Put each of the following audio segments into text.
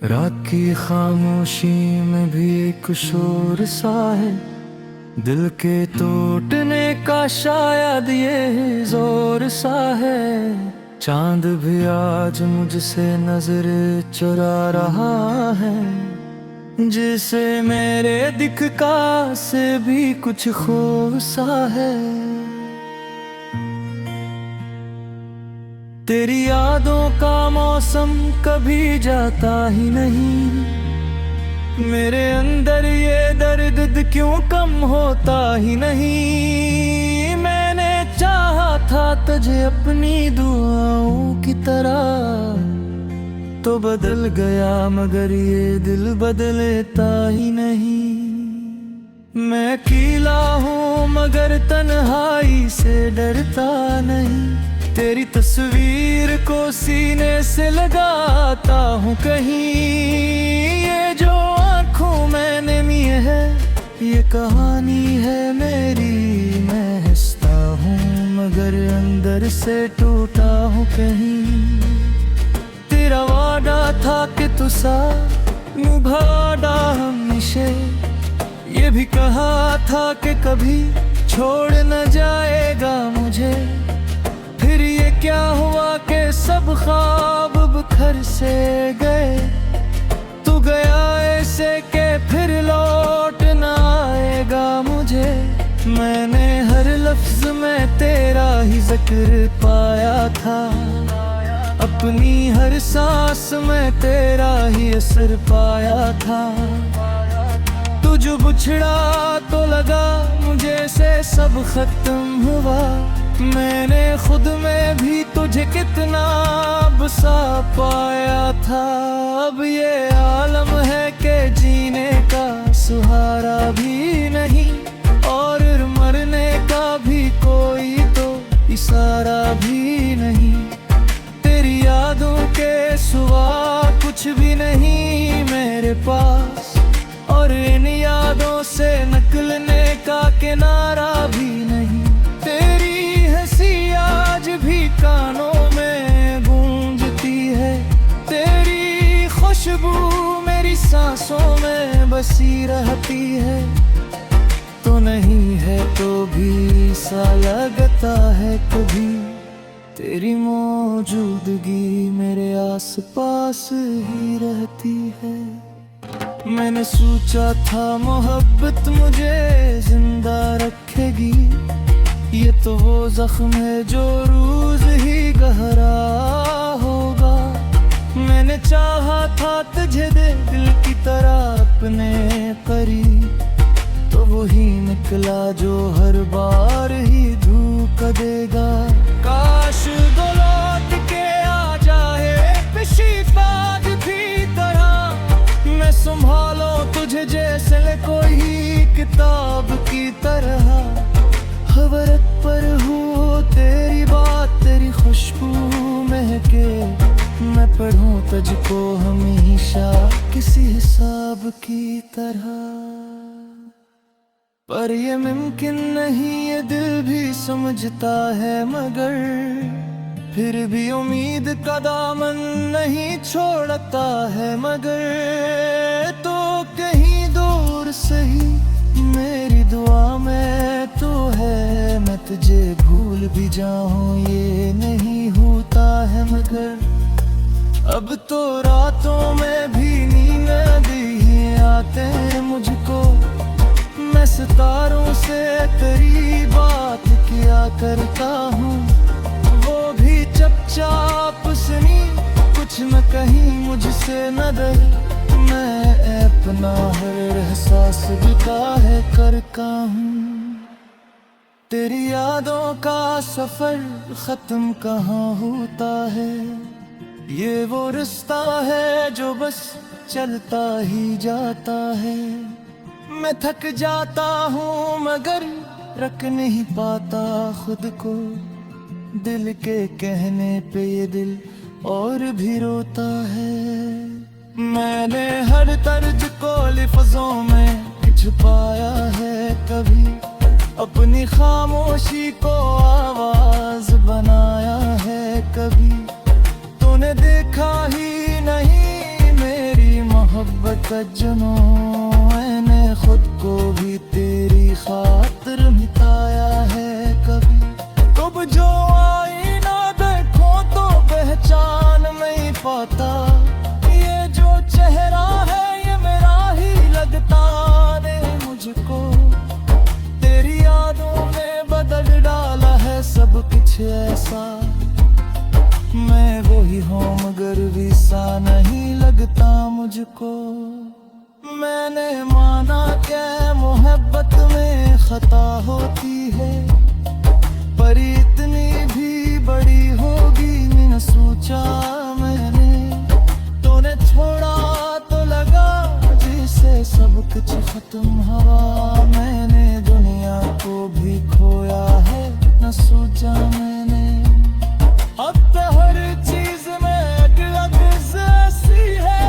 रात की खामोशी में भी एक शोर सा है, दिल के टूटने का शायद ये जोर सा है। चांद भी आज मुझसे नजर चुरा रहा है, जिसे मेरे दिख का से भी कुछ खौफ सा है। तेरी यादों का मौसम कभी जाता ही नहीं, मेरे अंदर ये दर्द क्यों कम होता ही नहीं। मैंने चाहा था तुझे अपनी दुआओं की तरह, तो बदल गया मगर ये दिल बदलता ही नहीं। मैं अकेला हूँ मगर तन्हाई से डरता नहीं, तेरी तस्वीर को सीने से लगाता हूँ कहीं। ये जो आँखों में नमी है ये कहानी है मेरी, मैं हंसता हूँ मगर अंदर से टूटा हूँ कहीं। तेरा वादा था कि तू साथ निभाना हमेशा, ये भी कहा था कि कभी छोड़ न जाएगा मुझे। फिर ये क्या हुआ कि सब ख्वाब बिखर से गए, तू गया ऐसे के फिर लौट न आएगा मुझे। मैंने हर लफ्ज में तेरा ही जिक्र पाया था, अपनी हर सांस में तेरा ही असर पाया था। तू जो बिछड़ा तो लगा मुझे से सब खत्म हुआ, मैंने खुद में भी तुझे कितना बसा पाया था। अब ये आलम है कि जीने का सहारा भी नहीं, और मरने का भी कोई तो इशारा भी नहीं। तेरी यादों के सिवा कुछ भी नहीं मेरे पास, और इन यादों से निकलने का किनारा भी नहीं। तेरी आज भी कानों में गूंजती है, तेरी खुशबू मेरी सांसों में बसी रहती है। तो नहीं है तो भी सा लगता है कभी, तेरी मौजूदगी मेरे आसपास ही रहती है। मैंने सोचा था मोहब्बत मुझे जिंदा रखेगी, ये तो वो जख्म है जो रोज ही गहरा होगा। मैंने चाहा था तुझे दिल की तरह अपने करीब, तो वही निकला जो हर बार ही धोखा देगा। काश दो लौट के आ जाए पिछली बात भी तरह, मैं संभालो तुझे जैसे कोई किताब की तरह। खबरत पर हो तेरी बात, तेरी खुशबू महके, मैं पढ़ूं तुझको हमेशा किसी हिसाब की तरह। पर ये मुमकिन नहीं ये दिल भी समझता है, मगर फिर भी उम्मीद का दामन नहीं छोड़ता है। मगर तो कहीं दूर सही मेरी दुआ में तो है, मैं तुझे भूल भी जाऊं ये नहीं होता है। मगर अब तो रातों में भी नींद नहीं आते मुझको, मैं सितारों से तेरी बात किया करता हूँ। वो भी चुपचाप सुनी, कुछ न कहीं मुझसे न डर, मैं अपना हर एहसास बिता है करता हूँ। तेरी यादों का सफर खत्म कहाँ होता है, ये वो रास्ता है जो बस चलता ही जाता है। मैं थक जाता हूँ मगर रख नहीं पाता खुद को, दिल के कहने पे ये दिल और भी रोता है। मैंने हर तर्ज को लफ्ज़ों में छुपाया है, कभी अपनी खामोशी को आवाज बनाया है। कभी तूने देखा ही नहीं मेरी सज्जनों, मैंने खुद को भी तेरी खातिर मिटाया है कभी। कब जो आईना देखो तो पहचान नहीं पाता, ये जो चेहरा है ये मेरा ही लगता रे मुझको। तेरी यादों ने बदल डाला है सब कुछ ऐसा, मैं वही हूँ मगर वैसा नहीं लगता मुझको। मैंने माना क्या मोहब्बत में खता होती है, पर इतनी भी बड़ी होगी न सोचा मैंने। तूने छोड़ा तो लगा जिसे सब कुछ खत्म हुआ, मैंने दुनिया को भी खोया है न सोचा मैंने। अब तो हर चीज में अलग जैसी है,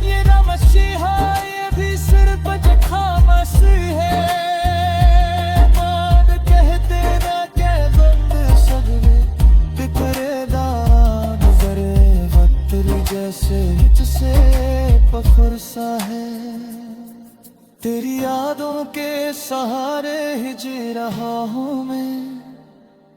ये ना मसीहा ये भी सिर्फ खामोशी है। मान कहते ना के बंद सगरे बिखरे दाग जरे वक्त जैसे मुझसे फख्र सा है। तेरी यादों के सहारे ही जी रहा हूँ मैं,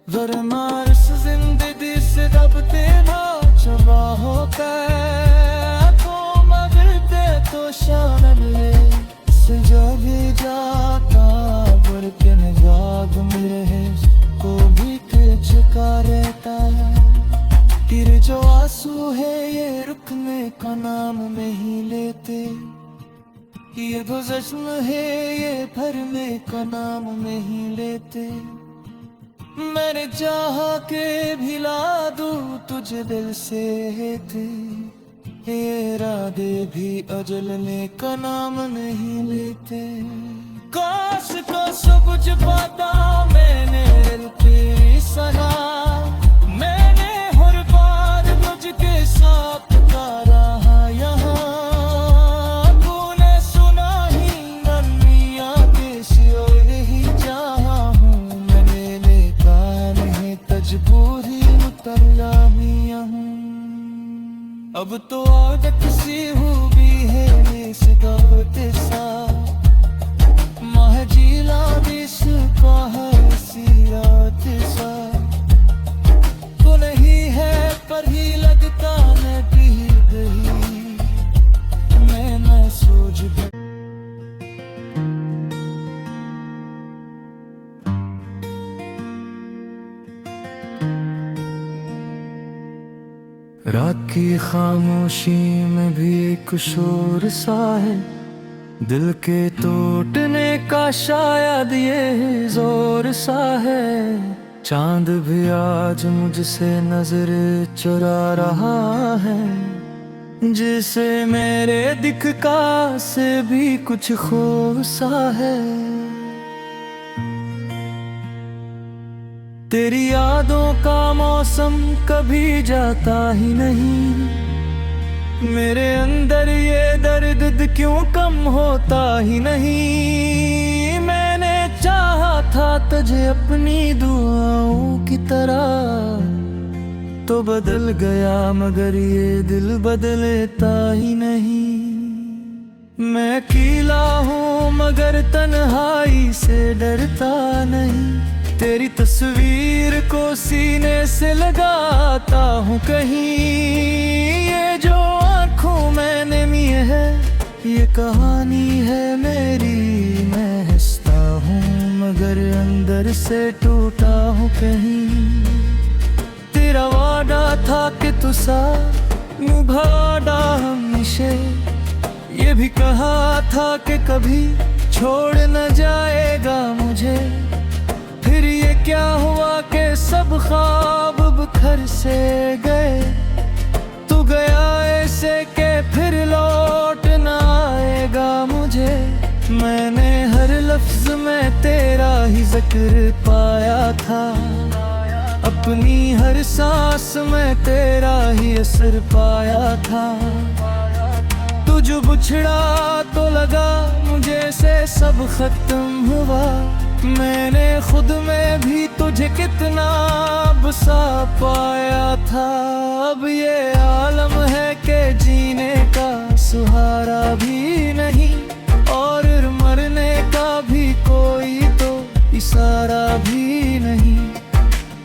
वरना इस जिंदगी से दबते ना चबा होकर। तो मगरते तो शान ले सजा भी जाता, बढ़ के निगाह मेरे को भी चुका रहता है। तेरे जो आंसू है ये रुकने का नाम नहीं लेते, ये जो जश्न है ये भरने का नाम नहीं लेते। मैंने चाहा के भिला दूं तुझे दिल से थे, ये इरादे भी अजलने का नाम नहीं लेते। काश को सब कुछ पाता मैंने दिल तेरी सना, मैंने हर बार तुझके साथ पुकारा यहाँ। तूने सुना ही नन्हिया के शियोर ही जहाँ हूँ, मैंने कान तजबूरी मुतल्लामिया हूँ। अब तो आदत सी हुई है इस दावत सा, महजीला दिस का है सियात सा। तो नहीं है पर ही लगता न कही गई, मैं न सोच भी। रात की खामोशी में भी एक शोर सा है, दिल के टूटने का शायद ये जोर सा है। चांद भी आज मुझसे नजर चुरा रहा है, जिसे मेरे दिख का से भी कुछ खौफ सा है। तेरी यादों का मौसम कभी जाता ही नहीं, मेरे अंदर ये दर्द क्यों कम होता ही नहीं। मैंने चाहा था तुझे अपनी दुआओं की तरह, तो बदल गया मगर ये दिल बदलता ही नहीं। मैं अकेला हूँ मगर तन्हाई से डरता नहीं, तेरी तस्वीर को सीने से लगाता हूँ कहीं। ये जो आँखों मैंने मिए है ये कहानी है मेरी, मैं हंसता हूँ मगर अंदर से टूटा हूँ कहीं। तेरा वादा था कि तू साथ निभाना हमेशा, ये भी कहा था कि कभी छोड़ न जाएगा मुझे। फिर ये क्या हुआ कि सब ख्वाब बिखर से गए, तू गया ऐसे के फिर लौट न आएगा मुझे। मैंने हर लफ्ज में तेरा ही जिक्र पाया था, अपनी हर सांस में तेरा ही असर पाया था। तू जो बिछड़ा तो लगा मुझे से सब खत्म हुआ, मैंने खुद में भी तुझे कितना बसा पाया था। अब ये आलम है कि जीने का सहारा भी नहीं, और मरने का भी कोई तो इशारा भी नहीं।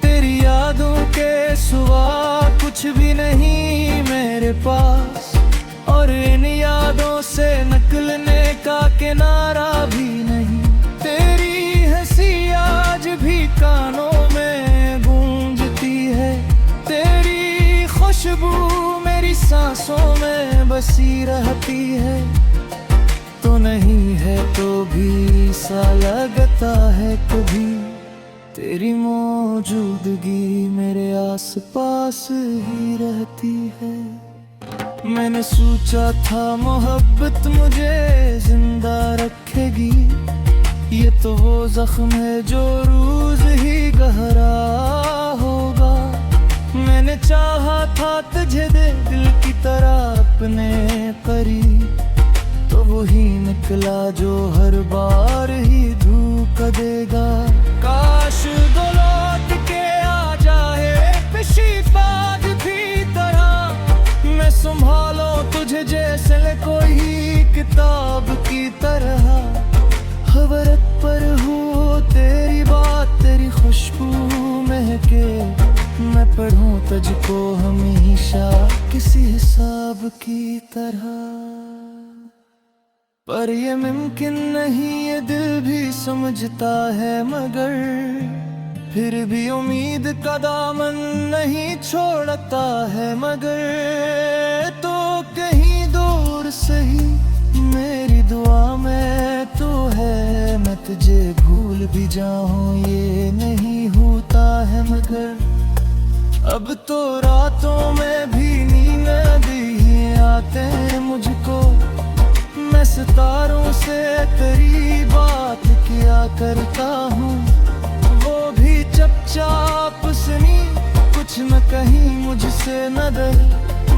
तेरी यादों के सिवा कुछ भी नहीं मेरे पास, और इन यादों से निकलने का किनारा भी नहीं। तेरी हंसी आज भी कानों में गूंजती है, तेरी खुशबू मेरी सांसों में बसी रहती है। तो नहीं है तो भी सा लगता है कभी, तेरी मौजूदगी मेरे आसपास ही रहती है। मैंने सोचा था मोहब्बत मुझे जिंदा रखेगी, ये तो वो जख्म है जो रोज ही गहरा होगा। मैंने चाहा था तुझे दिल की तरह अपने करीब, तो वही निकला जो हर बार ही धोखा देगा। काश दो लौट के आ जाए पिछली बात भी तरह, मैं संभालो तुझे जैसे कोई किताब की तरह। खबर पर हो तेरी बात, तेरी खुशबू महके, मैं पढ़ूं तुझको हमेशा किसी हिसाब की तरह। पर ये मुमकिन नहीं, ये दिल भी समझता है, मगर फिर भी उम्मीद का दामन नहीं छोड़ता है। मगर तो कहीं दूर सही मेरी दुआ में तो है, मैं तुझे भूल भी जाऊं ये नहीं होता है। मगर अब तो रातों में भी नींद नहीं आते मुझको, मैं सितारों से तेरी बात किया करता हूँ। वो भी चुपचाप सुनी, कुछ न कहीं मुझसे न डर,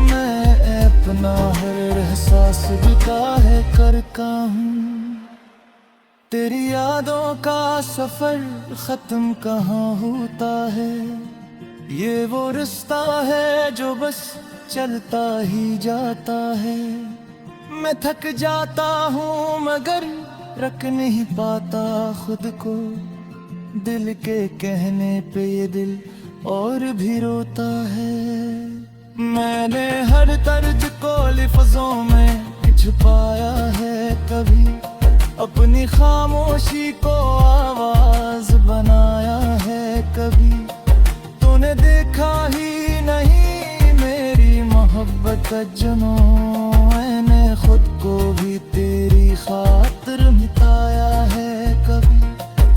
मैं अपना हर एहसास बिता है करता हूँ। तेरी यादों का सफर खत्म कहाँ होता है, ये वो रास्ता है जो बस चलता ही जाता है। मैं थक जाता हूँ मगर रख नहीं पाता खुद को, दिल के कहने पे ये दिल और भी रोता है। मैंने हर दर्द को लफ्ज़ों में छुपाया है, कभी अपनी खामोशी को आवाज बनाया है। कभी तूने देखा ही नहीं मेरी मोहब्बत का जुनून, मैंने खुद को भी तेरी खातिर मिटाया है। कभी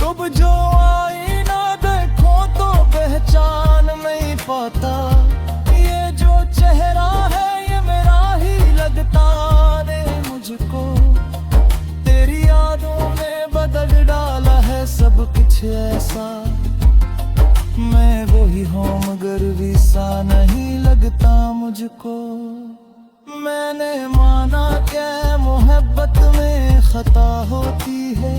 कब जो आईना देखो तो पहचान नहीं पाता, ये जो चेहरा है ये मेरा ही लगता रे मुझको। तेरी यादों में बदल डाला है सब कुछ ऐसा, मैं वही हूँ मगर भी सा नहीं लगता मुझको। मैंने माना क्या मोहब्बत में खता होती है,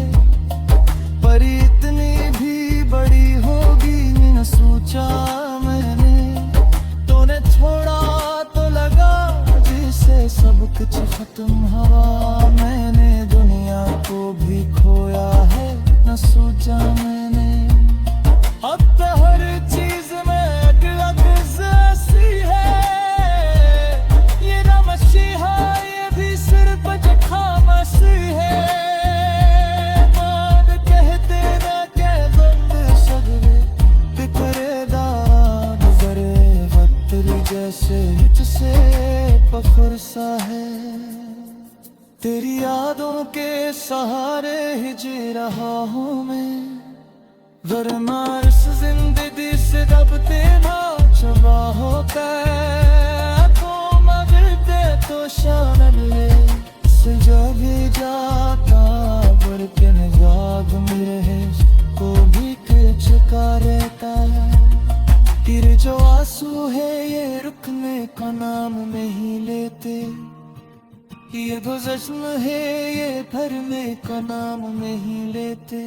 पर इतनी भी बड़ी होगी न सोचा मैंने। तूने छोड़ा तो लगा जिसे सब कुछ खत्म हुआ, मैंने दुनिया को भी खोया है न सोचा मैंने। अब तो हर चीज में अलग ऐसी है, ये ना मसीहा ये भी सिर्फ खामोशी है। मान कहते ना कह बंद सगरे बिखरे दाग जरे वक्त जैसे तुझसे फख्र सा है। तेरी यादों के सहारे ही जी रहा हूँ मैं, वरना इस जिंदगी से दबते ना चबा होता है। तो मगरते तो शामिल सजा भी जाता, पर के निगाह मेरे को भी चुका रहता है। तेरे जो आंसू है ये रुकने का नाम नहीं लेते, ये गुज़श्त है ये भरने का नाम नहीं लेते।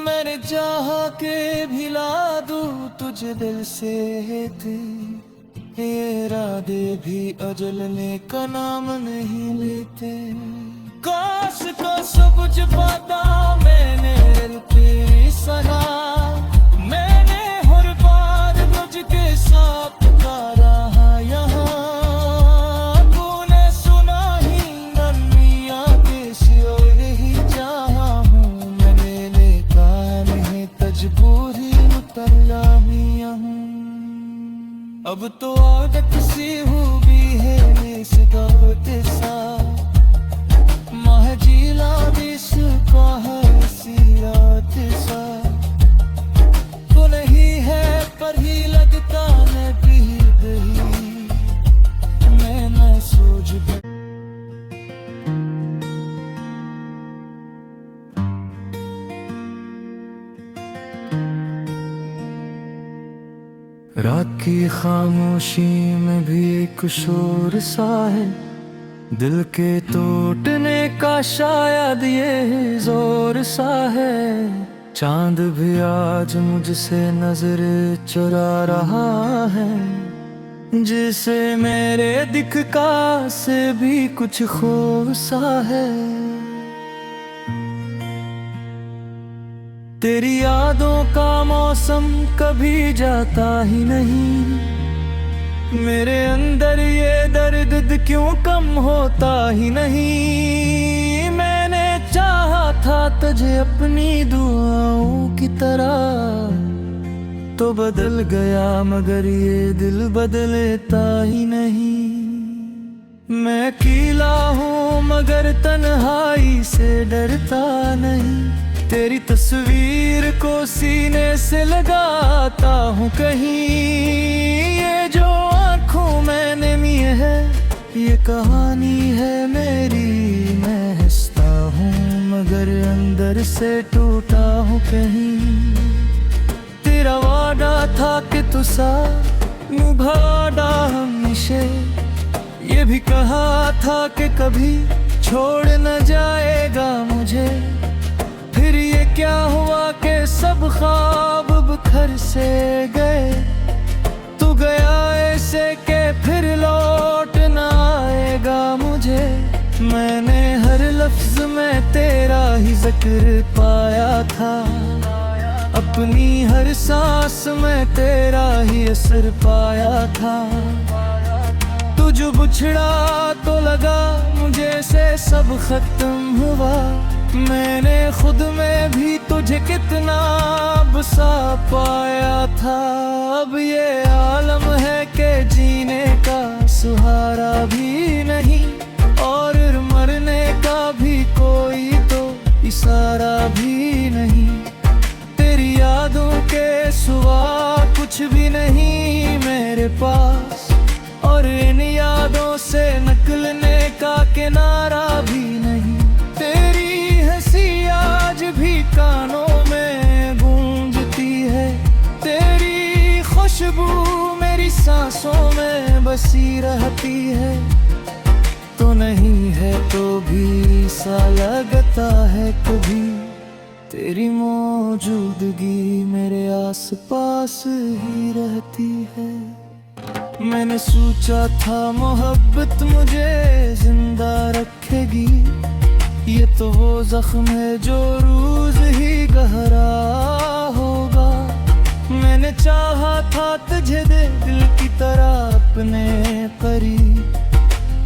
मैंने चाहा के भिला दूं तुझे दिल से थी, ये इरादे भी अजलने का नाम नहीं लेते। काश को सबुझ पाता मैंने दिल तेरी सना, मैंने हर बार मुझके साथ पुकारा यहाँ। तूने सुना ही नन्हिया के शियोर ही चाहा हूँ, मैंने लेका नहीं तजबूरी उतरा ही हूँ। अब तो आदत सी हुई है इस दावत सा, महजीला जिसका है सियात सा। तो नहीं है पर ही लगता न पीर गई, मैं न सोच भी। रात की खामोशी में भी एक शोर सा है, दिल के टूटने का शायद ये जोर सा है। चांद भी आज मुझसे नजर चुरा रहा है, जिसे मेरे दिख का से भी कुछ खौफ सा है। तेरी यादों का मौसम कभी जाता ही नहीं, मेरे अंदर ये दर्द क्यों कम होता ही नहीं। मैंने चाहा था तुझे अपनी दुआओं की तरह, तो बदल गया मगर ये दिल बदलता ही नहीं। मैं अकेला हूँ मगर तन्हाई से डरता नहीं, तेरी तस्वीर को सीने से लगाता हूँ कहीं। ये जो आँखों में नमी है ये कहानी है मेरी, मैं हंसता हूँ मगर अंदर से टूटा हूँ कहीं। तेरा वादा था कि तू साथ निभाना हमेशा, ये भी कहा था कि कभी छोड़ न जाएगा मुझे। फिर ये क्या हुआ कि सब ख्वाब बिखर से गए, तू गया ऐसे के फिर लौट न आएगा मुझे। मैंने हर लफ्ज में तेरा ही जिक्र पाया था, अपनी हर सांस में तेरा ही असर पाया था। तू जो बिछड़ा तो लगा मुझे से सब खत्म हुआ, मैंने खुद में भी तुझे कितना बसा पाया था। अब ये आलम है कि जीने का सहारा भी नहीं, और मरने का भी कोई तो इशारा भी नहीं। तेरी यादों के सिवा कुछ भी नहीं मेरे पास, और इन यादों से निकलने का किनारा भी नहीं। तेरी आज भी कानों में गूंजती है, तेरी खुशबू मेरी सांसों में बसी रहती है। तो नहीं है तो भी सा लगता है कभी, तेरी मौजूदगी मेरे आसपास ही रहती है। मैंने सोचा था मोहब्बत मुझे जिंदा रखेगी, ये तो वो जख्म है जो रोज ही गहरा होगा। मैंने चाहा था तुझे दे दिल की तरह अपने करीब,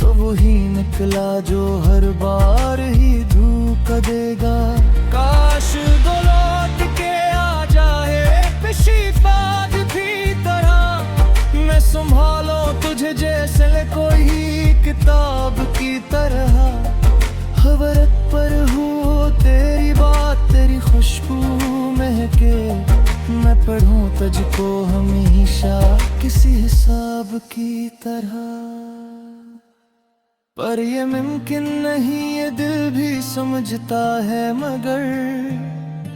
तो वही निकला जो हर बार ही धोखा देगा। काश वो लौट के आ जाए पिछली बात भी तरह, मैं संभालो तुझे जैसे कोई किताब की तरह। खबरत पर हो तेरी बात, तेरी खुशबू महके, मैं पढ़ूं तुझको हमेशा किसी हिसाब की तरह। पर ये मुमकिन नहीं ये दिल भी समझता है, मगर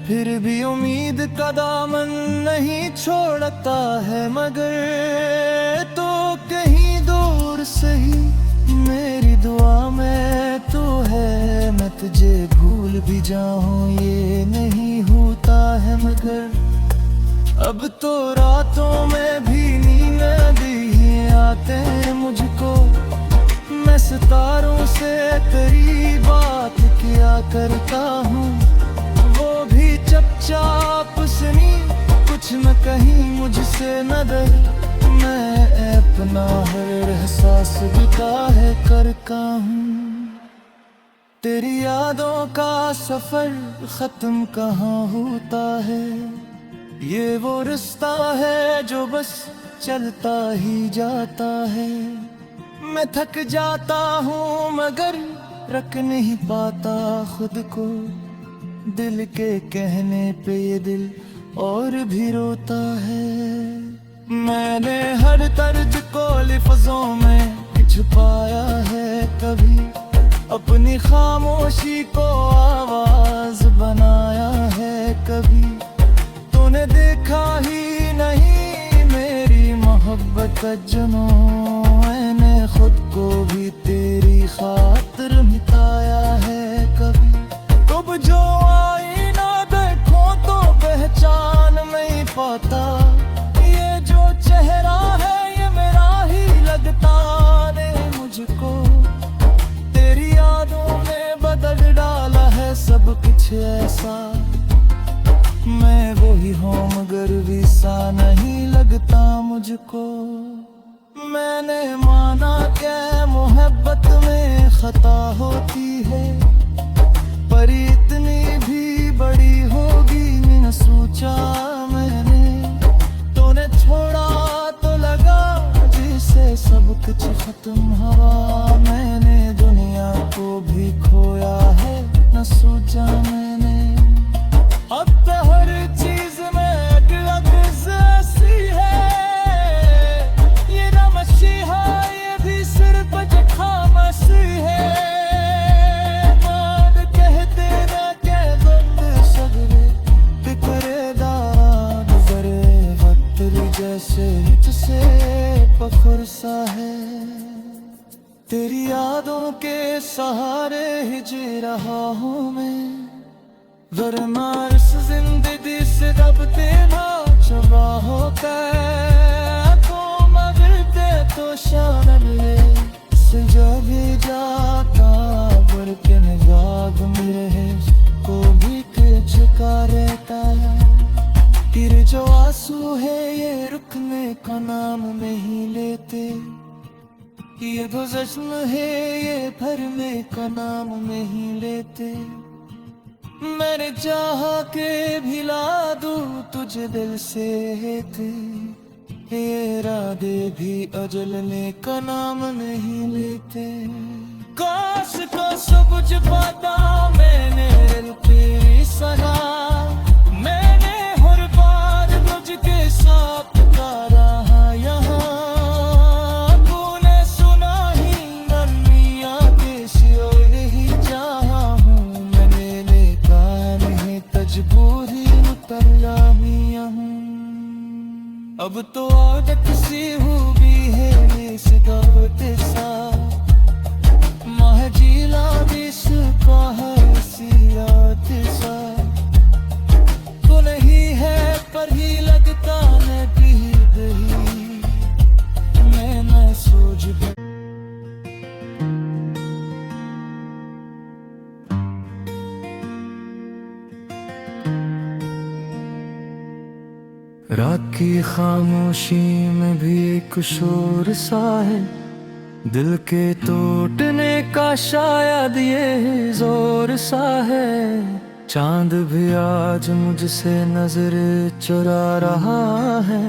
फिर भी उम्मीद का दामन नहीं छोड़ता है। मगर तो कहीं दूर सही मेरी दुआ में तो है, मैं तुझे भूल भी जाऊं ये नहीं होता है। मगर अब तो रातों में भी नींद भी जाते हैं मुझको। मैं सितारों से तेरी बात किया करता हूँ, वो भी चुपचाप सुनी, कुछ न कहीं मुझसे न डर। मैं अपना हर एहसास बिता है करता हूँ। तेरी यादों का सफर खत्म कहाँ होता है, ये वो रास्ता है जो बस चलता ही जाता है। मैं थक जाता हूँ मगर रख नहीं पाता खुद को, दिल के कहने पे ये दिल और भी रोता है। मैंने हर दर्द को लफ्ज़ों में छुपाया है कभी, अपनी खामोशी को आवाज बनाया है कभी। तूने देखा ही नहीं मेरी मोहब्बत का जुनून, मैंने खुद को भी तेरी खातिर मिटाया है कभी। कब जो आईना देखो तो पहचान नहीं पाता, ये जो चेहरा है ये मेरा ही लगता रे मुझको। तेरी यादों में बदल डाला है सब कुछ ऐसा, मैं वही हूँ मगर भी सा नहीं लगता मुझको। मैंने माना क्या मोहब्बत में खता होती है, पर इतनी भी बड़ी होगी न सोचा मैंने। तूने छोड़ा तो लगा जिसे सब कुछ खत्म हुआ, मैंने दुनिया को भी खोया है न सोचा मैंने। अब तो हर चीज में अलग जैसी है, ये ना मसीहा ये भी सिर्फ खामोशी है। मान कहते ना के बंद सगरे बिखरेदार गुजरे वक्त जैसे मुझसे फख्र सा है। तेरी यादों के सहारे ही जी रहा हूँ मैं, वरना इस जिंदगी से रब तेरा चबा होकर तो मगरते तो शान ले सजा भी जाता। बढ़ के निगाह मेरे को भी चुका रहता है। तेरे जो आंसू है ये रुकने का नाम नहीं लेते, ये जो जश्न है ये भरने का नाम नहीं लेते। मैंने चाह के भिला दूं तुझे दिल से थे, ये इरादे भी अजलने का नाम नहीं लेते। काश को सब कुछ पाता मैंने तेरी सगा, मैंने हर बार तुझके साथ रहा यहाँ। तूने सुना ही नन्हिया के शियोर ही जहाँ हूँ, मैंने मजबूरी उतरला मिया हूँ। अब तो आदत सी हुई है इस दावत सा, महजीला जिसका है सियात सा। तो नहीं है पर ही लगता नहीं दही, मैं न सोच भी। रात की खामोशी में भी एक शोर सा है, दिल के टूटने का शायद ये जोर सा है। चांद भी आज मुझसे नजर चुरा रहा है,